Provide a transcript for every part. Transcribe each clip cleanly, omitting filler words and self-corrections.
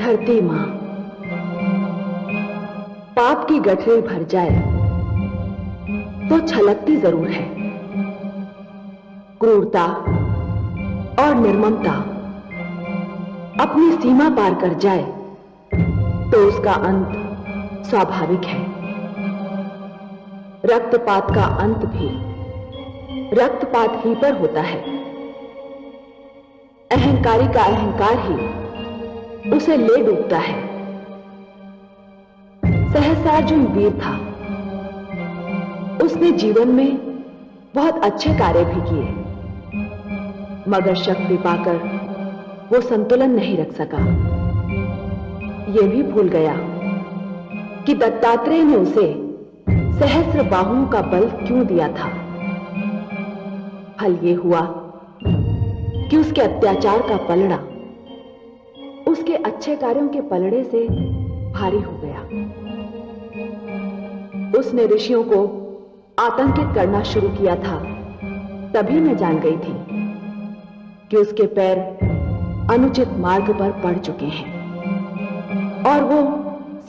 धरती मां, पाप की गठरी भर जाए तो छलकती जरूर है। क्रूरता और निर्ममता अपनी सीमा पार कर जाए तो उसका अंत स्वाभाविक है। रक्तपात का अंत भी रक्तपात ही पर होता है। अहंकारी का अहंकार ही उसे ले डूबता है। सहस्रार्जुन वीर था। उसने जीवन में बहुत अच्छे कार्य भी किए, मगर शक्ति पाकर वो संतुलन नहीं रख सका। ये भी भूल गया कि दत्तात्रेय ने उसे सहस्र बाहुओं का बल क्यों दिया था। फल ये हुआ कि उसके अत्याचार का पलड़ा उसके अच्छे कार्यों के पलड़े से भारी हो गया। उसने ऋषियों को आतंकित करना शुरू किया था। तभी मैं जान गई थी कि उसके पैर अनुचित मार्ग पर पड़ चुके हैं और वो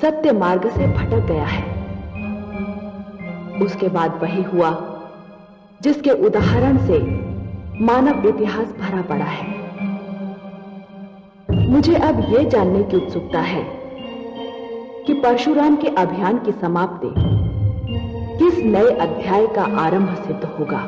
सत्य मार्ग से भटक गया है। उसके बाद वही हुआ जिसके उदाहरण से मानव इतिहास भरा पड़ा है। मुझे अब यह जानने की उत्सुकता है कि परशुराम के अभियान की समाप्ति किस नए अध्याय का आरंभ सिद्ध होगा।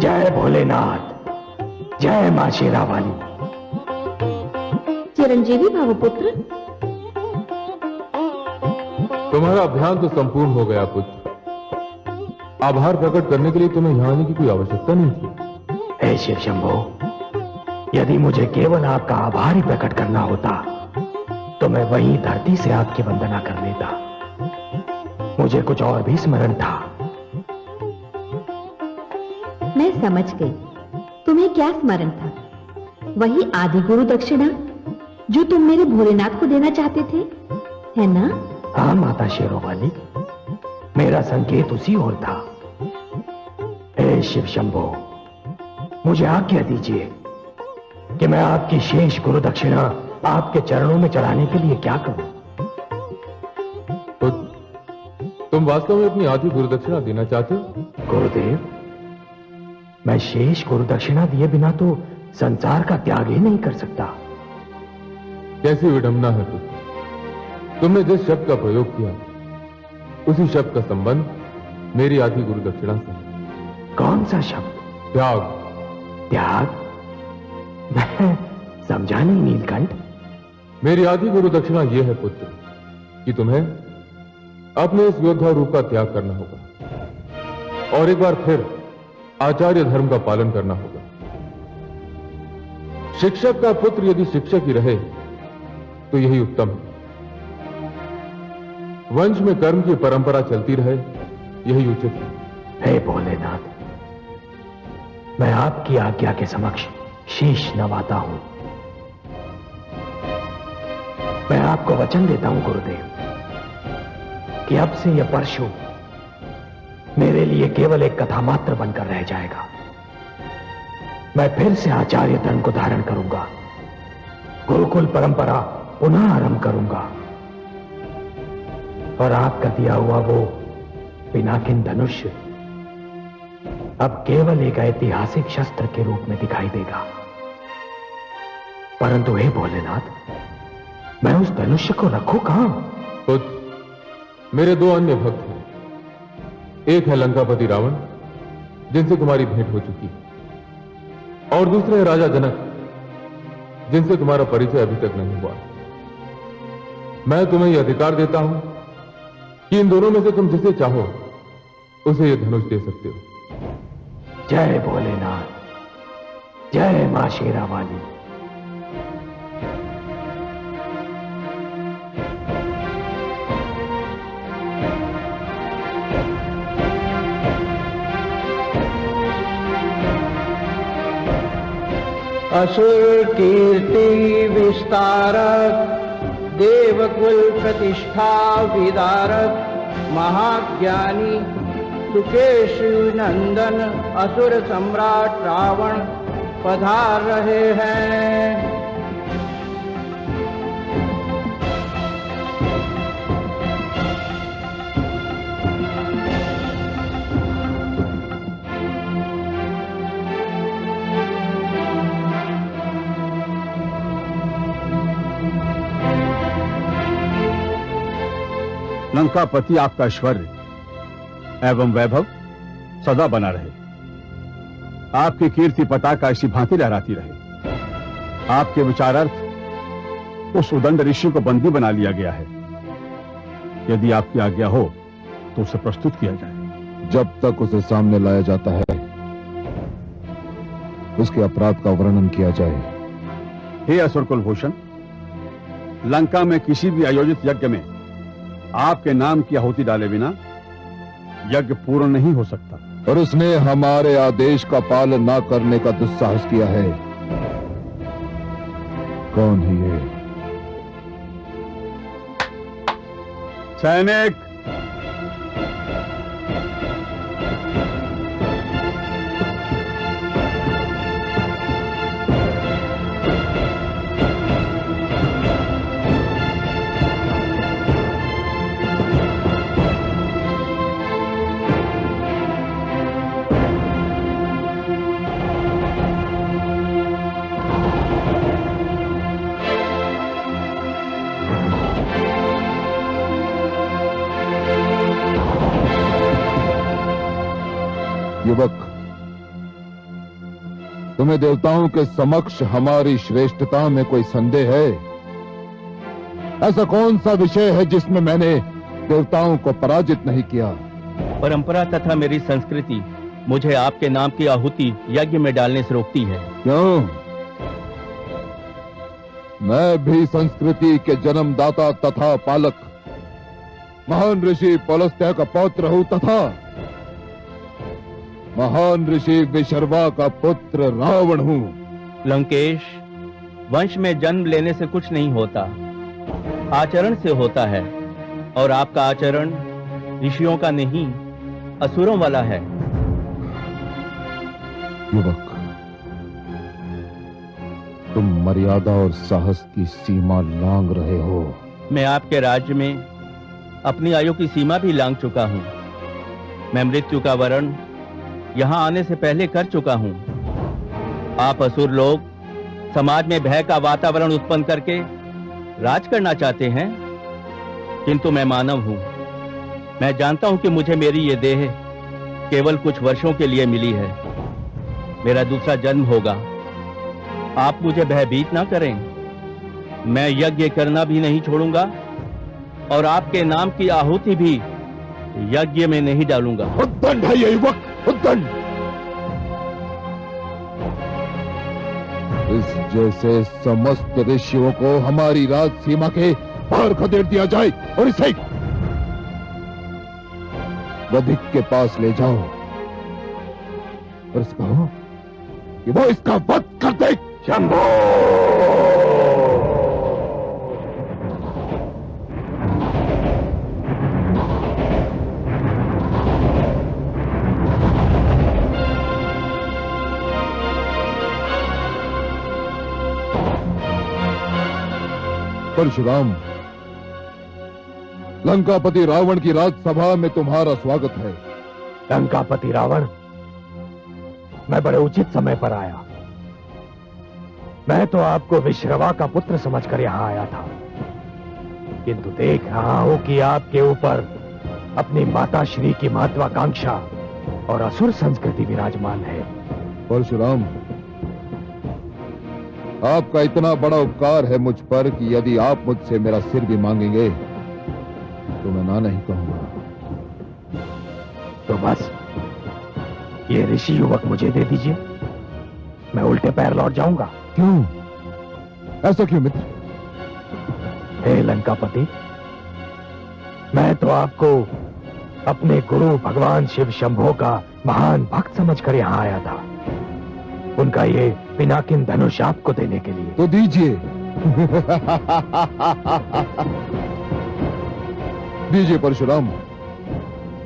जय भोलेनाथ, जय मां शेरावाली। चिरंजीवी भावपुत्र, तुम्हारा अभियान तो संपूर्ण हो गया पुत्र। आभार प्रकट करने के लिए तुम्हें यहां आने की कोई आवश्यकता नहीं थी। हे शिव शंभो, यदि मुझे केवल आपका आभार ही प्रकट करना होता तो मैं वहीं धरती से आपकी वंदना कर लेता। मुझे कुछ और भी स्मरण था। मैं समझ गई तुम्हें क्या स्मरण था। वही आदि गुरु दक्षिणा जो तुम मेरे भोलेनाथ को देना चाहते थे, है ना? हाँ माता शेरोवाली, मेरा संकेत उसी ओर था। हे शिव शंभो, मुझे आज्ञा दीजिए कि मैं आपकी शेष गुरु दक्षिणा आपके चरणों में चढ़ाने के लिए क्या करूं? तो तुम वास्तव में अपनी आधी गुरु दक्षिणा देना चाहते हो? गुरुदेव, मैं शेष गुरु दक्षिणा दिए बिना तो संसार का त्याग ही नहीं कर सकता। कैसी विडंबना है पुत्र। तुमने जिस शब्द का प्रयोग किया उसी शब्द का संबंध मेरी आधी गुरु दक्षिणा से है। कौन सा शब्द? त्याग। त्याग? मैं समझा नहीं नीलकंठ। मेरी आधी गुरु दक्षिणा यह है पुत्र कि तुम्हें अपने इस योद्धा रूप का त्याग करना होगा और एक बार फिर आचार्य धर्म का पालन करना होगा। शिक्षक का पुत्र यदि शिक्षक ही रहे तो यही उत्तम है। वंश में कर्म की परंपरा चलती रहे, यही उचित है। हे भोलेनाथ, मैं आपकी आज्ञा के समक्ष शीश नवाता हूं। मैं आपको वचन देता हूं गुरुदेव कि अब से यह परशु मेरे लिए केवल एक कथा मात्र बनकर रह जाएगा। मैं फिर से आचार्य धर्म को धारण करूंगा, गुरुकुल परंपरा पुनः आरंभ करूंगा और आपका दिया हुआ वो पिनाकिन धनुष अब केवल एक ऐतिहासिक शस्त्र के रूप में दिखाई देगा। परंतु हे भोलेनाथ, मैं उस धनुष को रखूं कहां? पुत्र, मेरे दो अन्य भक्त हैं। एक है लंकापति रावण, जिनसे तुम्हारी भेंट हो चुकी, और दूसरे है राजा जनक, जिनसे तुम्हारा परिचय अभी तक नहीं हुआ। मैं तुम्हें यह अधिकार देता हूं कि इन दोनों में से तुम जिसे चाहो उसे यह धनुष दे सकते हो। जय भोलेनाथ, जय मां शेरावाली। असुर कीर्ति विस्तारक, देवकुल प्रतिष्ठा विदारक, महाज्ञानी सुकेशु नंदन असुर सम्राट रावण पधार रहे हैं। लंकापति आपका ऐश्वर्य एवं वैभव सदा बना रहे। आपकी कीर्ति पताका इसी भांति लहराती रहे। आपके विचारार्थ उस उदंड ऋषि को बंदी बना लिया गया है। यदि आपकी आज्ञा हो तो उसे प्रस्तुत किया जाए। जब तक उसे सामने लाया जाता है उसके अपराध का वर्णन किया जाए। हे असुर कुलभूषण, लंका में किसी भी आयोजित यज्ञ में आपके नाम की आहुति डाले बिना यज्ञ पूर्ण नहीं हो सकता। और उसने हमारे आदेश का पालन ना करने का दुस्साहस किया है। कौन है ये? सैनिक, युवक, तुम्हें देवताओं के समक्ष हमारी श्रेष्ठता में कोई संदेह है? ऐसा कौन सा विषय है जिसमें मैंने देवताओं को पराजित नहीं किया? परंपरा तथा मेरी संस्कृति मुझे आपके नाम की आहुति यज्ञ में डालने से रोकती है। क्यों? मैं भी संस्कृति के जन्मदाता तथा पालक महान ऋषि पुलस्त्य का पौत्र हूं तथा महान ऋषि विशर्वा का पुत्र रावण हूं। लंकेश, वंश में जन्म लेने से कुछ नहीं होता, आचरण से होता है। और आपका आचरण ऋषियों का नहीं, असुरों वाला है। युवक, तुम मर्यादा और साहस की सीमा लांघ रहे हो। मैं आपके राज्य में अपनी आयु की सीमा भी लांघ चुका हूं। मैं मृत्यु का वरण यहां आने से पहले कर चुका हूं। आप असुर लोग समाज में भय का वातावरण उत्पन्न करके राज करना चाहते हैं, किंतु मैं मानव हूं। मैं जानता हूं कि मुझे मेरी ये देह केवल कुछ वर्षों के लिए मिली है। मेरा दूसरा जन्म होगा। आप मुझे भयभीत ना करें। मैं यज्ञ करना भी नहीं छोड़ूंगा और आपके नाम की आहुति भी यज्ञ में नहीं डालूंगा। उद्दंड है ये युवक, उद्दंड। इस जैसे समस्त ऋषियों को हमारी राज सीमा के बाहर खदेड़ दिया जाए और इसे वधिक के पास ले जाओ और इसको कहो कि वो इसका वध कर दे। शंभो! परशुराम, लंकापति रावण की राजसभा में तुम्हारा स्वागत है। लंकापति रावण, मैं बड़े उचित समय पर आया। मैं तो आपको विश्रवा का पुत्र समझकर यहां आया था, किंतु देख रहा हूं कि आपके ऊपर अपनी माता श्री की महत्वाकांक्षा और असुर संस्कृति विराजमान है। परशुराम, आपका इतना बड़ा उपकार है मुझ पर कि यदि आप मुझसे मेरा सिर भी मांगेंगे तो मैं ना नहीं कहूंगा। तो बस ये ऋषि युवक मुझे दे दीजिए, मैं उल्टे पैर लौट जाऊंगा। क्यों? ऐसा क्यों मित्र? हे लंकापति, मैं तो आपको अपने गुरु भगवान शिव शंभो का महान भक्त समझकर यहां आया था। उनका ये पिनाकिन धनुष आपको देने के लिए। तो दीजिए। दीजिए परशुराम।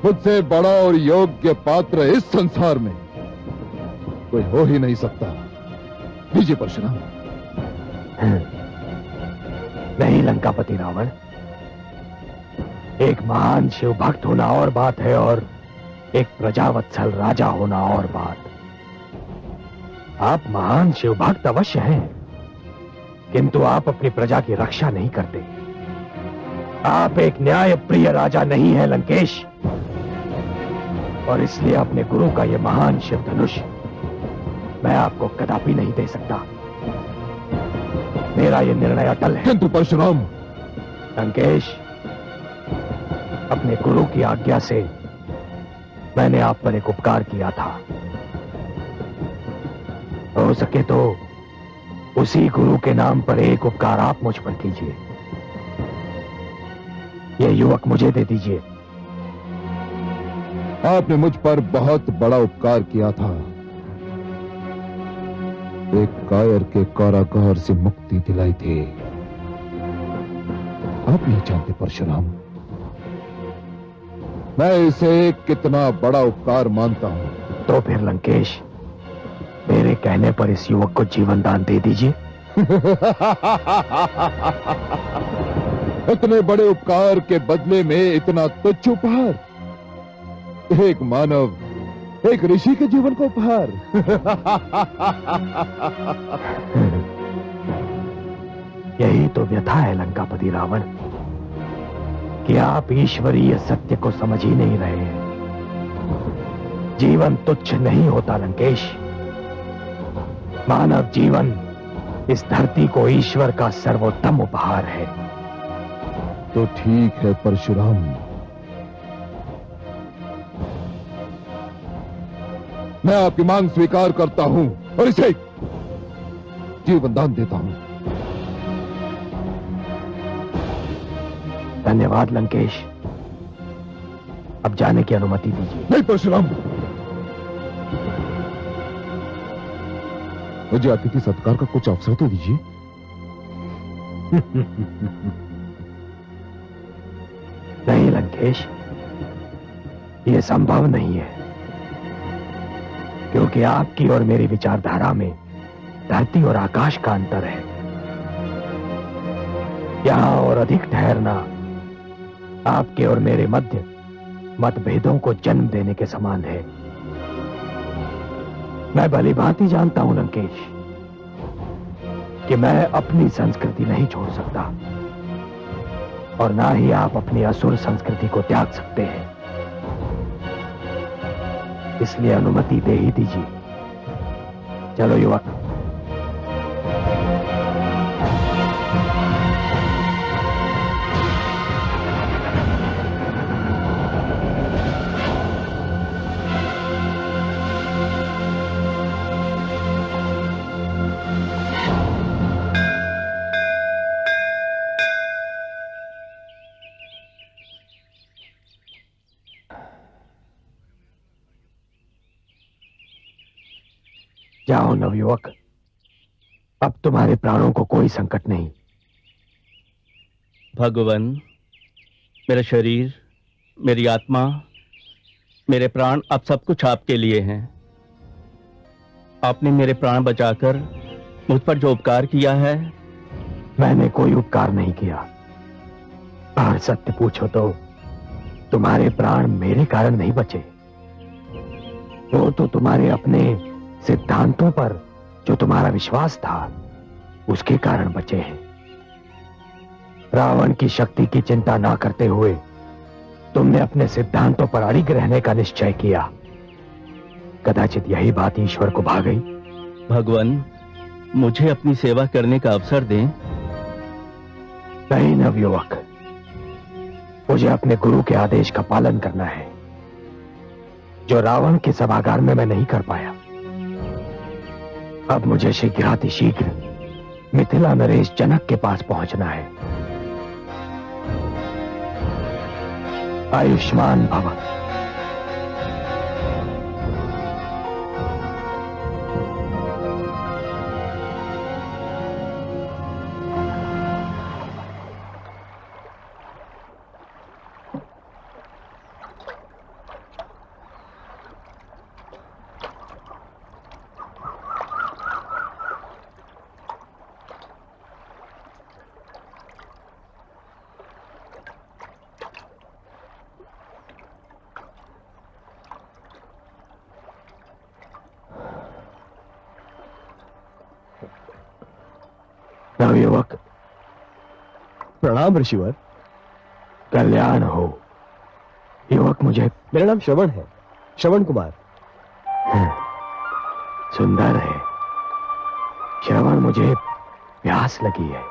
मुझसे बड़ा और योग्य पात्र इस संसार में कोई हो ही नहीं सकता। दीजिए परशुराम। नहीं लंकापति रावण, एक महान शिव भक्त होना और बात है और एक प्रजावत्सल राजा होना और बात। आप महान शिव भक्त अवश्य हैं, किंतु आप अपनी प्रजा की रक्षा नहीं करते। आप एक न्याय प्रिय राजा नहीं है लंकेश, और इसलिए अपने गुरु का यह महान शिव धनुष मैं आपको कदापि नहीं दे सकता। मेरा यह निर्णय अटल है। किंतु परशुराम। लंकेश, अपने गुरु की आज्ञा से मैंने आप पर एक उपकार किया था। हो सके तो उसी गुरु के नाम पर एक उपकार आप मुझ पर कीजिए। यह युवक मुझे दे दीजिए। आपने मुझ पर बहुत बड़ा उपकार किया था। एक कायर के कारागार से मुक्ति दिलाई थी। आप नहीं जानते परशुराम, मैं इसे कितना बड़ा उपकार मानता हूं। तो फिर लंकेश, मेरे कहने पर इस युवक को जीवन दान दे दीजिए। इतने बड़े उपकार के बदले में इतना तुच्छ उपहार? एक मानव, एक ऋषि के जीवन को उपहार। यही तो व्यथा है लंकापति रावण, कि आप ईश्वरीय सत्य को समझ ही नहीं रहे हैं। जीवन तुच्छ नहीं होता लंकेश। मानव जीवन इस धरती को ईश्वर का सर्वोत्तम उपहार है। तो ठीक है परशुराम, मैं आपकी मांग स्वीकार करता हूं और इसे जीवन दान देता हूं। धन्यवाद लंकेश। अब जाने की अनुमति दीजिए। नहीं परशुराम, मुझे अतिथि सत्कार का कुछ अवसर तो दीजिए। नहीं लंकेश, यह संभव नहीं है, क्योंकि आपकी और मेरी विचारधारा में धरती और आकाश का अंतर है। यहां और अधिक ठहरना आपके और मेरे मध्य मतभेदों को जन्म देने के समान है। मैं भली भांति जानता हूं लंकेश कि मैं अपनी संस्कृति नहीं छोड़ सकता, और ना ही आप अपनी असुर संस्कृति को त्याग सकते हैं। इसलिए अनुमति दे ही दीजिए। चलो युवक। जाओ नवयुवक, अब तुम्हारे प्राणों को कोई संकट नहीं। भगवान, मेरा शरीर, मेरी आत्मा, मेरे प्राण, अब सब कुछ आपके लिए हैं। आपने मेरे प्राण बचाकर मुझ पर जो उपकार किया है। मैंने कोई उपकार नहीं किया, और सत्य पूछो तो तुम्हारे प्राण मेरे कारण नहीं बचे। वो तो तुम्हारे अपने सिद्धांतों पर जो तुम्हारा विश्वास था उसके कारण बचे हैं। रावण की शक्ति की चिंता ना करते हुए तुमने अपने सिद्धांतों पर अड़िग रहने का निश्चय किया। कदाचित यही बात ईश्वर को भा गई। भगवान, मुझे अपनी सेवा करने का अवसर दें। नहीं नवयुवक, मुझे अपने गुरु के आदेश का पालन करना है, जो रावण के सभागार में मैं नहीं कर पाया। अब मुझे शीघ्रातिशीघ्र मिथिला नरेश जनक के पास पहुंचना है। आयुष्मान भव। नवयुवक, प्रणाम ऋषिवर। कल्याण हो। युवक, मुझे मेरा नाम श्रवण है, श्रवण कुमार। सुंदर है। श्रवण, मुझे प्यास लगी है।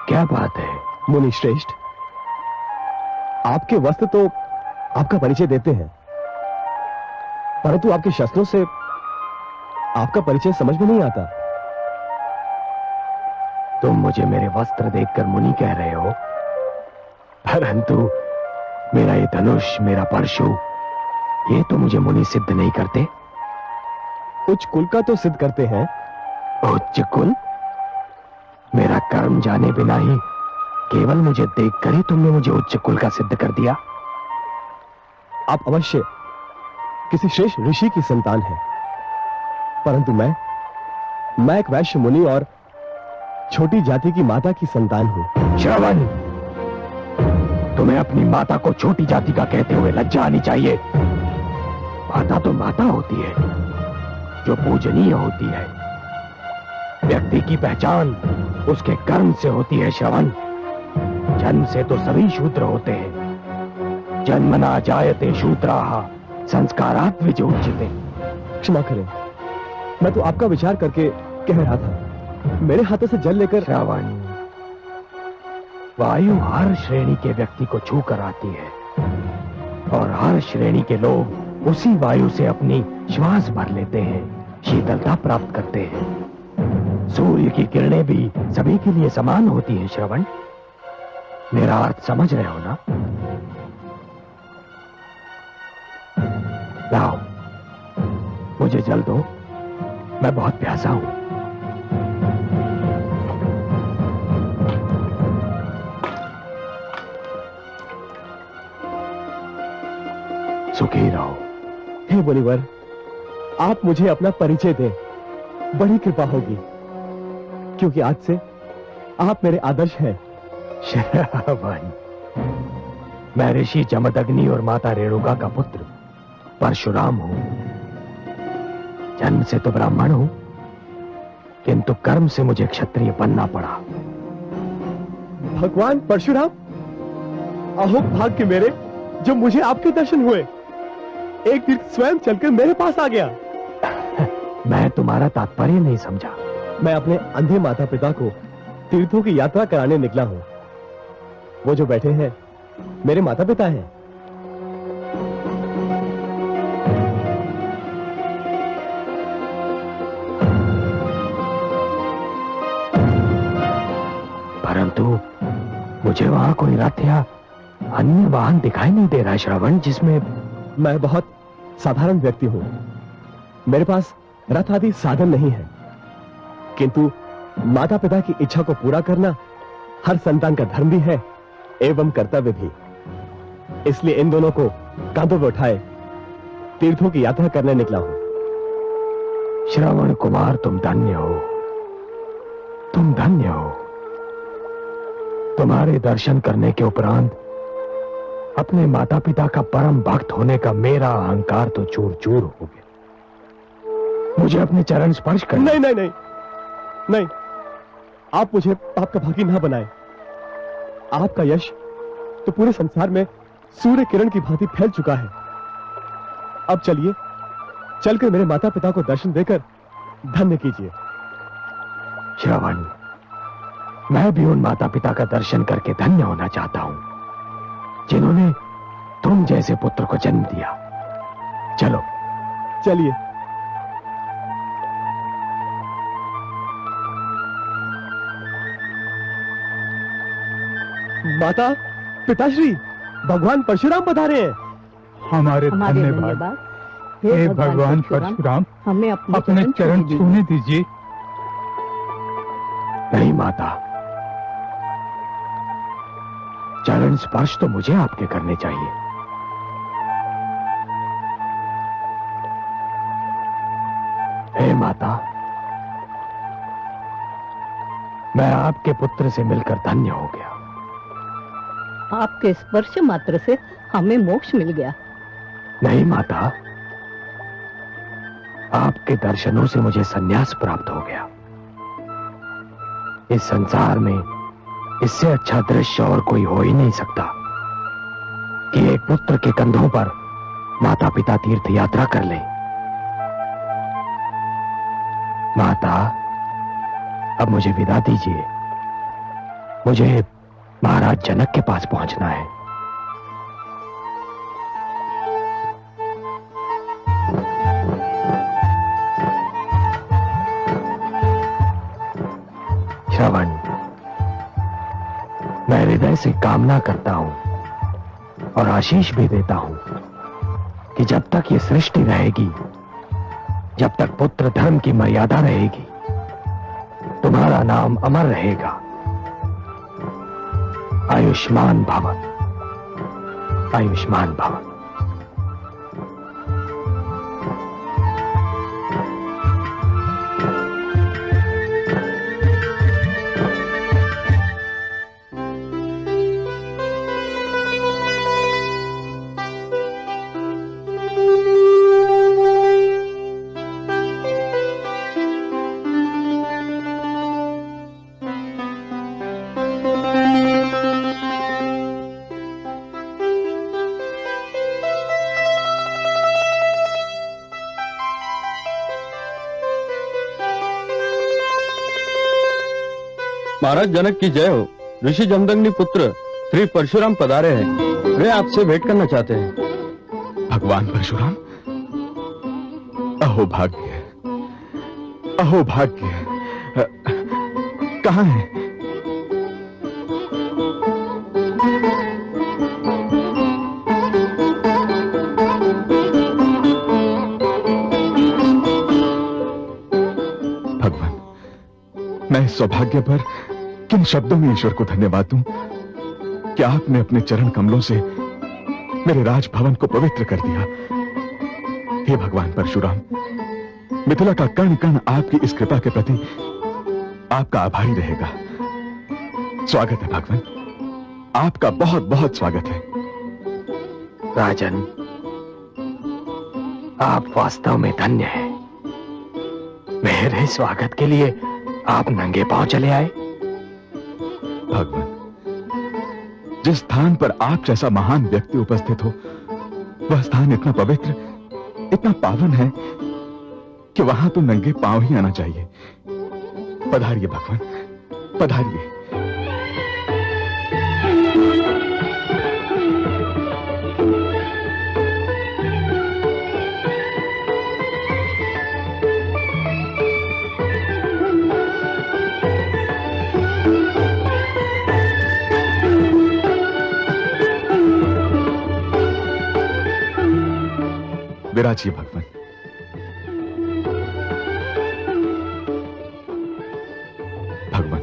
क्या बात है? मुनि श्रेष्ठ, आपके वस्त्र तो आपका परिचय देते हैं, परंतु आपके शस्त्रों से आपका परिचय समझ में नहीं आता। तुम मुझे मेरे वस्त्र देखकर मुनि कह रहे हो, परंतु मेरा ये धनुष, मेरा परशु, ये तो मुझे मुनि सिद्ध नहीं करते। उच्च कुल का तो सिद्ध करते हैं। उच्च कुल? मेरा कर्म जाने बिना ही केवल मुझे देखकर ही तुमने मुझे उच्च कुल का सिद्ध कर दिया। आप अवश्य किसी श्रेष्ठ ऋषि की संतान हैं, परंतु मैं एक वैश्य मुनि और छोटी जाति की माता की संतान हूं। श्रवण, तुम्हें अपनी माता को छोटी जाति का कहते हुए लज्जा आनी चाहिए। माता तो माता होती है, जो पूजनीय होती है। व्यक्ति की पहचान उसके कर्म से होती है। श्रवण, जन्म से तो सभी शूद्र होते हैं। जन्मना जायते शूद्राः संस्कारात् विजोच्यते। क्षमा करें, मैं तो आपका विचार करके कह रहा था। मेरे हाथों से जल लेकर। श्रवण, वायु हर श्रेणी के व्यक्ति को छू कर आती है, और हर श्रेणी के लोग उसी वायु से अपनी श्वास भर लेते हैं, शीतलता प्राप्त करते हैं। सूर्य की किरणें भी सभी के लिए समान होती हैं। श्रवण, मेरा अर्थ समझ रहे हो ना? लाओ, मुझे जल दो, मैं बहुत प्यासा हूं। सुखी रहो। हे मुनिवर, आप मुझे अपना परिचय दें, बड़ी कृपा होगी, क्योंकि आज से आप मेरे आदर्श हैं। श्रवण, मैं ऋषि जमदग्नि और माता रेणुका का पुत्र परशुराम हूं। जन्म से तो ब्राह्मण हूं, किंतु कर्म से मुझे क्षत्रिय बनना पड़ा। भगवान परशुराम, अहो भाग्य मेरे, जो मुझे आपके दर्शन हुए। एक तीर्थ स्वयं चलकर मेरे पास आ गया। मैं तुम्हारा तात्पर्य नहीं समझा। मैं अपने अंधे माता पिता को तीर्थों की यात्रा कराने निकला हूं। वो जो बैठे हैं मेरे माता पिता हैं। परंतु मुझे वहां कोई रथ या अन्य वाहन दिखाई नहीं दे रहा। श्रवण, जिसमें मैं बहुत साधारण व्यक्ति हूं। मेरे पास रथ आदि साधन नहीं है, किंतु माता पिता की इच्छा को पूरा करना हर संतान का धर्म भी है एवं कर्तव्य भी। इसलिए इन दोनों को कांधों पर उठाए तीर्थों की यात्रा करने निकला हूं। श्रवण कुमार, तुम धन्य हो, तुम धन्य हो। तुम्हारे दर्शन करने के उपरांत अपने माता पिता का परम भक्त होने का मेरा अहंकार तो चूर चूर हो गया। मुझे अपने चरण स्पर्श कर। नहीं नहीं नहीं नहीं, आप मुझे पाप का भागी ना बनाए। आपका यश तो पूरे संसार में सूर्य किरण की भांति फैल चुका है। अब चलिए, चलकर मेरे माता पिता को दर्शन देकर धन्य कीजिए। श्रवण, मैं भी उन माता पिता का दर्शन करके धन्य होना चाहता हूं, जिन्होंने तुम जैसे पुत्र को जन्म दिया। चलो चलिए। माता पिताश्री, भगवान परशुराम पधारे हैं। हमारे धन्यवाद। हे भगवान परशुराम, हमें अपने चरण छूने दीजिए। नहीं माता, चरण स्पर्श तो मुझे आपके करने चाहिए। हे माता, मैं आपके पुत्र से मिलकर धन्य हो गया। आपके स्पर्श मात्र से हमें मोक्ष मिल गया। नहीं माता, आपके दर्शनों से मुझे संन्यास प्राप्त हो गया। इस संसार में इससे अच्छा दृश्य और कोई हो ही नहीं सकता कि एक पुत्र के कंधों पर माता पिता तीर्थ यात्रा कर ले। माता, अब मुझे विदा दीजिए। मुझे महाराज जनक के पास पहुंचना है। श्रवण, मैं हृदय से कामना करता हूं और आशीष भी देता हूं कि जब तक ये सृष्टि रहेगी, जब तक पुत्र धर्म की मर्यादा रहेगी, तुम्हारा नाम अमर रहेगा। आयुष्मान भव, आयुष्मान भव। महाराज जनक की जय हो। ऋषि जमदग्नि पुत्र श्री परशुराम पधारे हैं। वे आपसे भेंट करना चाहते हैं। भगवान परशुराम, अहो भाग्य, अहो भाग्य। कहाँ है? भगवान, मैं इस सौभाग्य पर किन शब्दों में ईश्वर को धन्यवाद दूं कि आपने अपने चरण कमलों से मेरे राजभवन को पवित्र कर दिया। हे भगवान परशुराम, मिथिला का कण कण आपकी इस कृपा के प्रति आपका आभारी रहेगा। स्वागत है भगवान, आपका बहुत बहुत स्वागत है। राजन, आप वास्तव में धन्य हैं। मेरे स्वागत के लिए आप नंगे पांव चले आए। भगवान, जिस स्थान पर आप जैसा महान व्यक्ति उपस्थित हो, वह स्थान इतना पवित्र, इतना पावन है कि वहां तो नंगे पांव ही आना चाहिए। पधारिए भगवान, पधारिए। विराजिए भगवान। भगवान,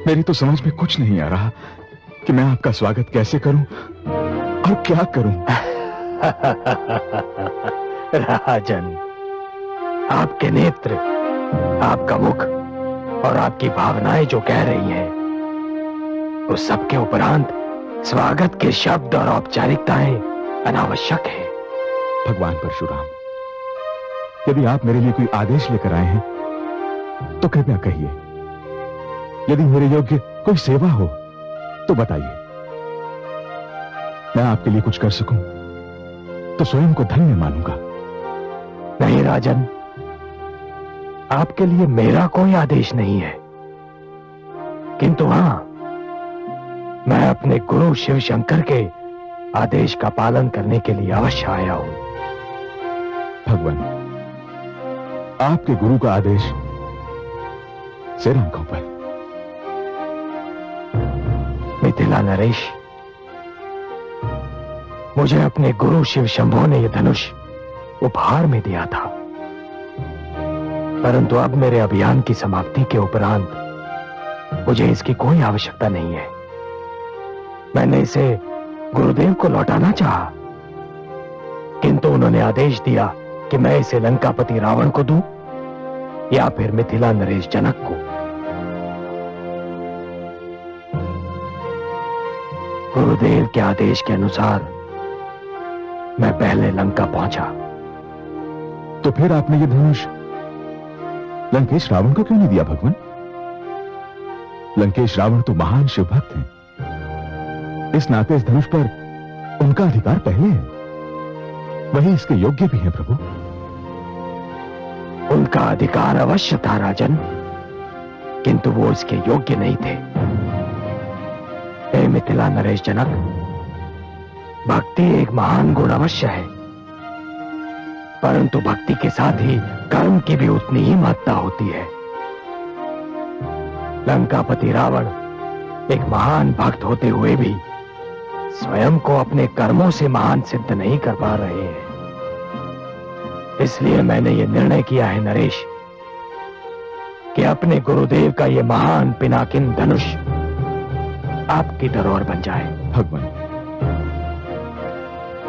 मेरी तो समझ में कुछ नहीं आ रहा कि मैं आपका स्वागत कैसे करूं और क्या करूं। राजन, आपके नेत्र, आपका मुख और आपकी भावनाएं जो कह रही हैं, उस सबके उपरांत स्वागत के शब्द और औपचारिकताएं अनावश्यक है। भगवान परशुराम, यदि आप मेरे लिए कोई आदेश लेकर आए हैं तो कृपया कहिए। यदि मेरे योग्य कोई सेवा हो तो बताइए। मैं आपके लिए कुछ कर सकूं तो स्वयं को धन्य मानूंगा। नहीं राजन, आपके लिए मेरा कोई आदेश नहीं है, किंतु हां, मैं अपने गुरु शिव शंकर के आदेश का पालन करने के लिए अवश्य आया हूं। भगवान, आपके गुरु का आदेश सिर आंखों पर। मिथिला नरेश, मुझे अपने गुरु शिव शंभो ने यह धनुष उपहार में दिया था, परंतु अब मेरे अभियान की समाप्ति के उपरांत मुझे इसकी कोई आवश्यकता नहीं है। मैंने इसे गुरुदेव को लौटाना चाहा, किंतु उन्होंने आदेश दिया कि मैं इसे लंकापति रावण को दूं या फिर मिथिला नरेश जनक को। गुरुदेव के आदेश के अनुसार मैं पहले लंका पहुंचा, तो फिर आपने ये धनुष लंकेश रावण को क्यों नहीं दिया भगवान? लंकेश रावण तो महान शिव भक्त हैं। इस नाते इस धनुष पर उनका अधिकार पहले है, वही इसके योग्य भी हैं प्रभु। उनका अधिकार अवश्य था राजन, किंतु वो इसके योग्य नहीं थे। हे मिथिला नरेश जनक, भक्ति एक महान गुण अवश्य है, परंतु भक्ति के साथ ही कर्म की भी उतनी ही महत्ता होती है। लंकापति रावण एक महान भक्त होते हुए भी स्वयं को अपने कर्मों से महान सिद्ध नहीं कर पा रहे हैं। इसलिए मैंने ये निर्णय किया है नरेश कि अपने गुरुदेव का ये महान पिनाकिन धनुष आपकी धरोहर बन जाए। भगवान,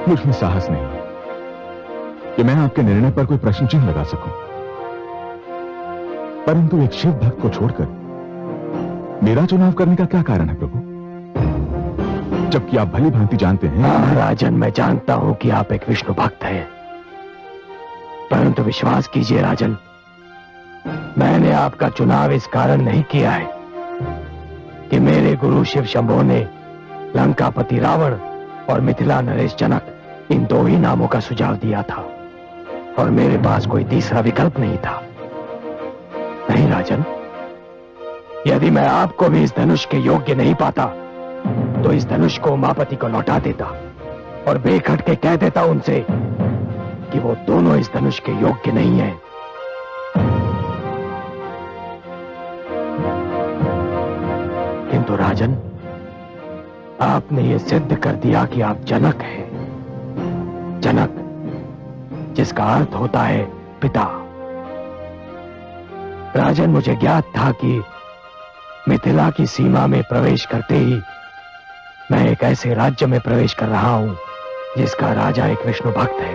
मुझ में साहस नहीं कि मैं आपके निर्णय पर कोई प्रश्न चिन्ह लगा सकूं, परंतु एक शिव भक्त को छोड़कर मेरा चुनाव करने का क्या कारण है प्रभु? जबकि आप भली भांति जानते हैं। राजन, मैं जानता हूं कि आप एक विष्णु भक्त हैं, परंतु विश्वास कीजिए राजन, मैंने आपका चुनाव इस कारण नहीं किया है कि मेरे गुरु शिव शंभो ने लंकापति रावण और मिथिला नरेश जनक इन दो ही नामों का सुझाव दिया था और मेरे पास कोई तीसरा विकल्प नहीं था। नहीं राजन, यदि मैं आपको भी इस धनुष के योग्य नहीं पाता तो इस धनुष को उमापति को लौटा देता और बेखट के कह देता उनसे कि वो दोनों इस धनुष के योग्य नहीं हैं। किंतु राजन, आपने ये सिद्ध कर दिया कि आप जनक हैं। जनक, जिसका अर्थ होता है पिता। राजन, मुझे ज्ञात था कि मिथिला की सीमा में प्रवेश करते ही मैं एक ऐसे राज्य में प्रवेश कर रहा हूं जिसका राजा एक विष्णु भक्त है।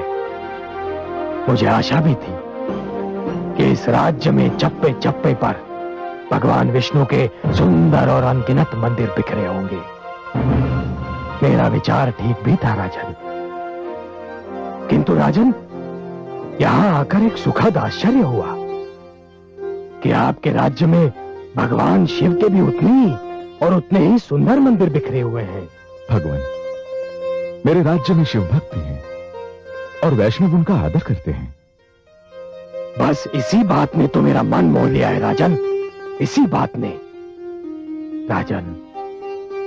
मुझे आशा भी थी कि इस राज्य में चप्पे चप्पे पर भगवान विष्णु के सुंदर और अनगिनत मंदिर बिखरे होंगे। मेरा विचार ठीक भी था राजन, किंतु राजन, यहां आकर एक सुखद आश्चर्य हुआ कि आपके राज्य में भगवान शिव के भी उतने ही सुंदर मंदिर बिखरे हुए हैं। भगवान, मेरे राज्य में शिव भक्त भी हैं और वैष्णव उनका आदर करते हैं। बस इसी बात ने तो मेरा मन मोह लिया है राजन, इसी बात ने। राजन,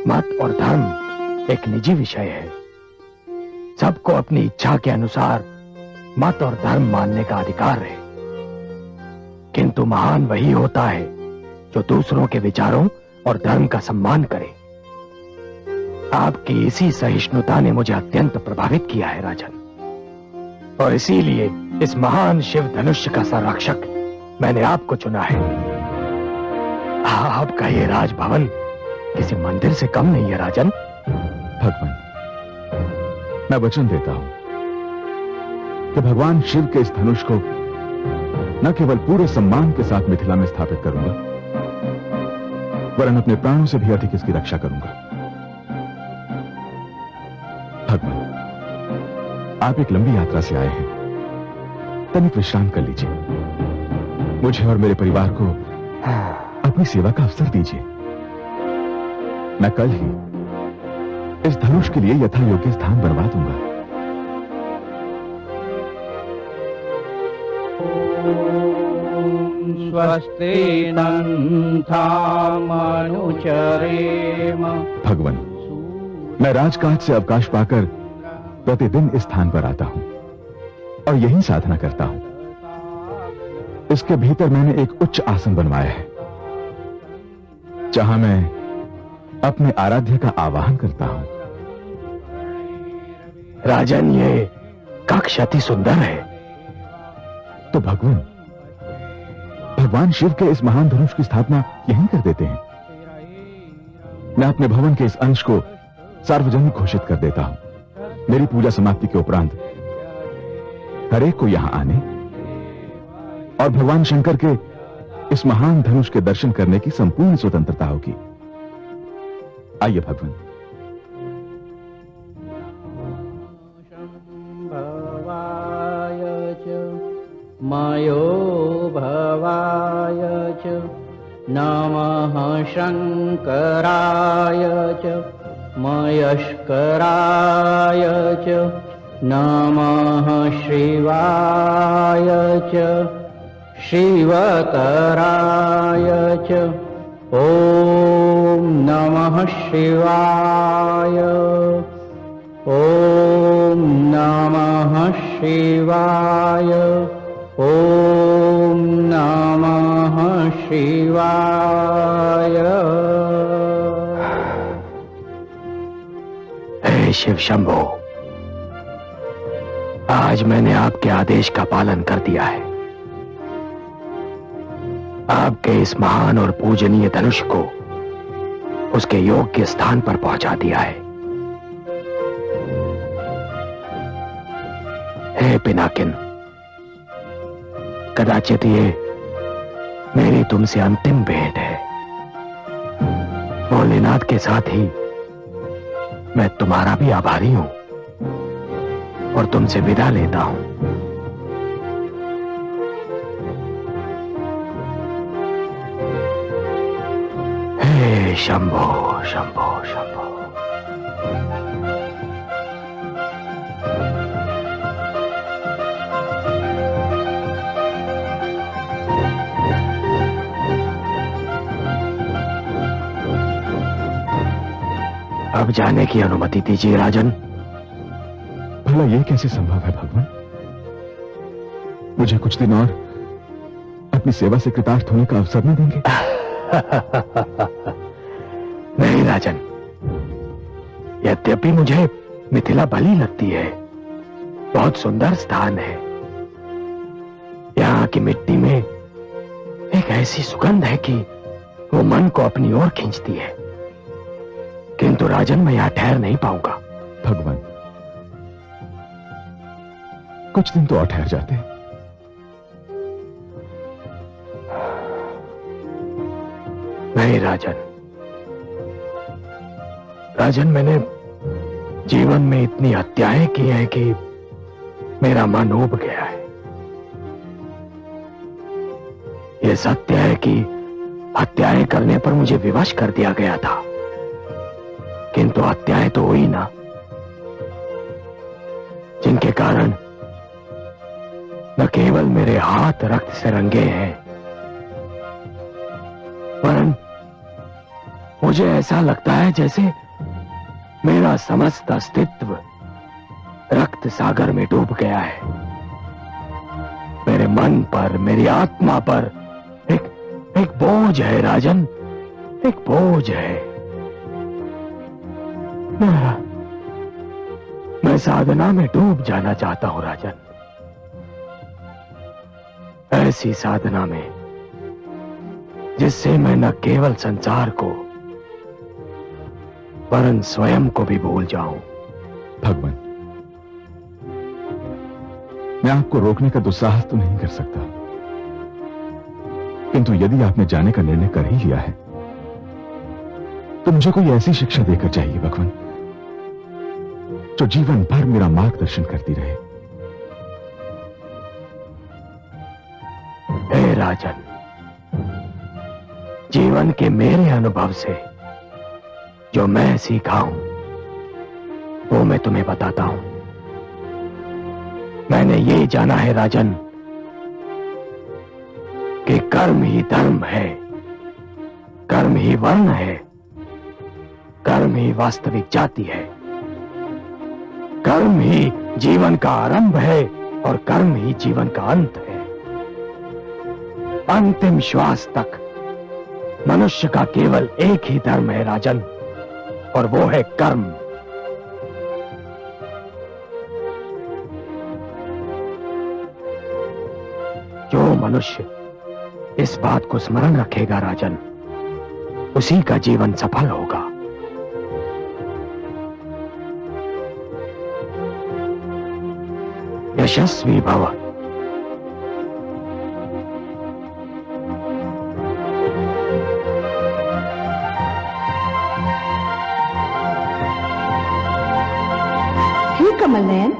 मत और धर्म एक निजी विषय है। सबको अपनी इच्छा के अनुसार मत और धर्म मानने का अधिकार है, किंतु महान वही होता है जो दूसरों के विचारों और धर्म का सम्मान करे। आपकी इसी सहिष्णुता ने मुझे अत्यंत प्रभावित किया है राजन, और इसीलिए इस महान शिव धनुष का संरक्षक मैंने आपको चुना है। आपका ये राजभवन किसी मंदिर से कम नहीं है राजन। भगवान, मैं वचन देता हूं कि भगवान शिव के इस धनुष को न केवल पूरे सम्मान के साथ मिथिला में स्थापित करूंगा, वरन अपने प्राणों से भी अधिक इसकी रक्षा करूंगा। भगवान, आप एक लंबी यात्रा से आए हैं, तनिक विश्राम कर लीजिए। मुझे और मेरे परिवार को अपनी सेवा का अवसर दीजिए। मैं कल ही इस धनुष के लिए यथा योग्य स्थान बनवा दूंगा। स्वस्ति मनुचरेम। भगवान, मैं राजकाज से अवकाश पाकर प्रतिदिन इस स्थान पर आता हूं और यही साधना करता हूं। इसके भीतर मैंने एक उच्च आसन बनवाया है जहां मैं अपने आराध्य का आवाहन करता हूं। राजन, ये कक्ष अति सुंदर है। तो भगवान शिव के इस महान धनुष की स्थापना यहीं कर देते हैं। मैं अपने भवन के इस अंश को सार्वजनिक घोषित कर देता हूं। मेरी पूजा समाप्ति के उपरांत हर एक को यहां आने और भगवान शंकर के इस महान धनुष के दर्शन करने की संपूर्ण स्वतंत्रता होगी। आइए भगवान। मयो भवाय च नमः शङ्कराय च मयस्कराय च नमः शिवाय च शिवतराय च ॐ नमः शिवाय ॐ नमः शिवाय ॐ नमः शिवाय। हे शिव शंभो, आज मैंने आपके आदेश का पालन कर दिया है। आपके इस महान और पूजनीय धनुष को उसके योग्य स्थान पर पहुंचा दिया है। हे पिनाकिन, कदाचित ये मेरी तुमसे अंतिम भेंट है। भोलेनाथ के साथ ही मैं तुम्हारा भी आभारी हूं और तुमसे विदा लेता हूं। हे शंभो शंभो शंभो। अब जाने की अनुमति दीजिए राजन। भला ये कैसे संभव है भगवान? मुझे कुछ दिन और अपनी सेवा से कृतार्थ होने का अवसर नहीं देंगे? नहीं राजन, यद्यपि मुझे मिथिला भली लगती है, बहुत सुंदर स्थान है। यहाँ की मिट्टी में एक ऐसी सुगंध है कि वो मन को अपनी ओर खींचती है, किंतु राजन मैं यहां ठहर नहीं पाऊंगा। भगवान, कुछ दिन तो और ठहर जाते। नहीं राजन, राजन मैंने जीवन में इतनी हत्याएं की हैं कि मेरा मन ऊब गया है। यह सत्य है कि हत्याएं करने पर मुझे विवश कर दिया गया था, किंतु हत्याएं तो हुई ना, जिनके कारण न केवल मेरे हाथ रक्त से रंगे हैं, वरन मुझे ऐसा लगता है जैसे मेरा समस्त अस्तित्व रक्त सागर में डूब गया है। मेरे मन पर, मेरी आत्मा पर एक बोझ है राजन, एक बोझ है। मैं साधना में डूब जाना चाहता हूं राजन, ऐसी साधना में जिससे मैं न केवल संसार को वरन स्वयं को भी भूल जाऊं। भगवान, मैं आपको रोकने का दुस्साहस तो नहीं कर सकता, किंतु यदि आपने जाने का निर्णय कर ही लिया है तो मुझे कोई ऐसी शिक्षा देकर चाहिए भगवान, जो जीवन भर मेरा मार्गदर्शन करती रहे। हे राजन, जीवन के मेरे अनुभव से जो मैं सीखा हूं वो मैं तुम्हें बताता हूं। मैंने ये जाना है राजन कि कर्म ही धर्म है, कर्म ही वर्ण है, कर्म ही वास्तविक जाति है, कर्म ही जीवन का आरंभ है और कर्म ही जीवन का अंत है। अंतिम श्वास तक मनुष्य का केवल एक ही धर्म है राजन, और वो है कर्म। जो मनुष्य इस बात को स्मरण रखेगा राजन, उसी का जीवन सफल होगा। यशस्वी भव। हे कमल नयन,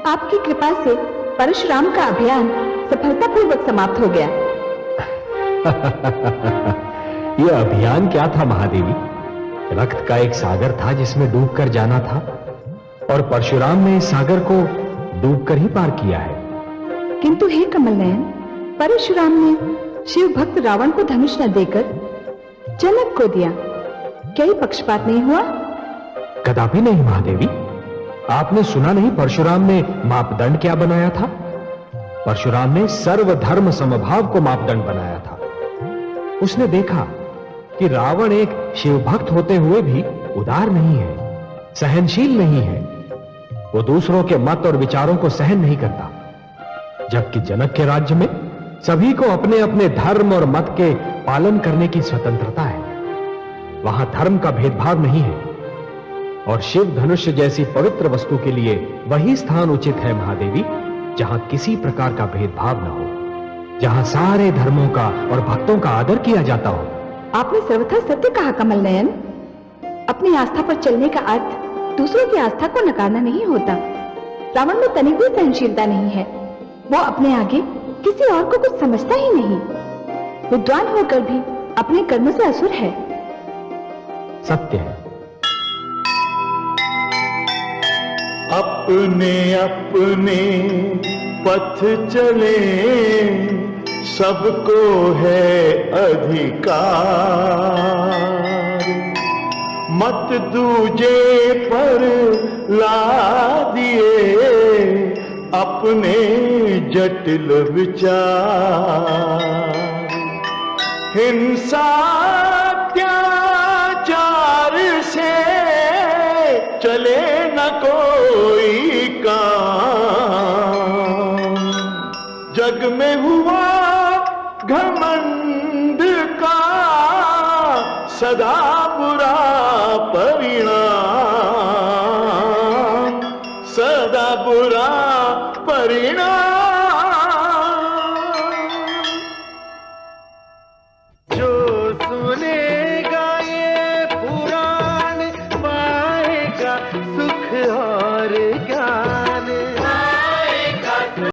आपकी कृपा से परशुराम का अभियान सफलतापूर्वक समाप्त हो गया। यह अभियान क्या था महादेवी? रक्त का एक सागर था जिसमें डूबकर जाना था, और परशुराम ने इस सागर को डूबकर ही पार किया है। किंतु हे कमल नयन, परशुराम ने शिव भक्त रावण को धनुष न देकर जनक को दिया, क्या ये पक्षपात नहीं हुआ? कदापि नहीं महादेवी। आपने सुना नहीं परशुराम ने मापदंड क्या बनाया था? परशुराम ने सर्वधर्म समभाव को मापदंड बनाया था। उसने देखा कि रावण एक शिव भक्त होते हुए भी उदार नहीं है, सहनशील नहीं है। वो दूसरों के मत और विचारों को सहन नहीं करता, जबकि जनक के राज्य में सभी को अपने अपने धर्म और मत के पालन करने की स्वतंत्रता है। वहां धर्म का भेदभाव नहीं है, और शिव धनुष जैसी पवित्र वस्तु के लिए वही स्थान उचित है महादेवी, जहां किसी प्रकार का भेदभाव न हो, जहां सारे धर्मों का और भक्तों का आदर किया जाता हो। आपने सर्वथा सत्य कहा कमल नयन। अपनी आस्था पर चलने का अर्थ दूसरों की आस्था को नकारना नहीं होता। रावण में तनिक भी सहनशीलता नहीं है। वो अपने आगे किसी और को कुछ समझता ही नहीं। विद्वान होकर भी अपने कर्म से असुर है। सत्य है। अपने अपने पथ चले, सबको है अधिकार। मत दूजे पर लादिए अपने जटिल विचार। हिंसा अत्याचार से चले न कोई काम। जग में हुआ घमंड का सदा बुरा परिणाम, सदा बुरा परिणाम।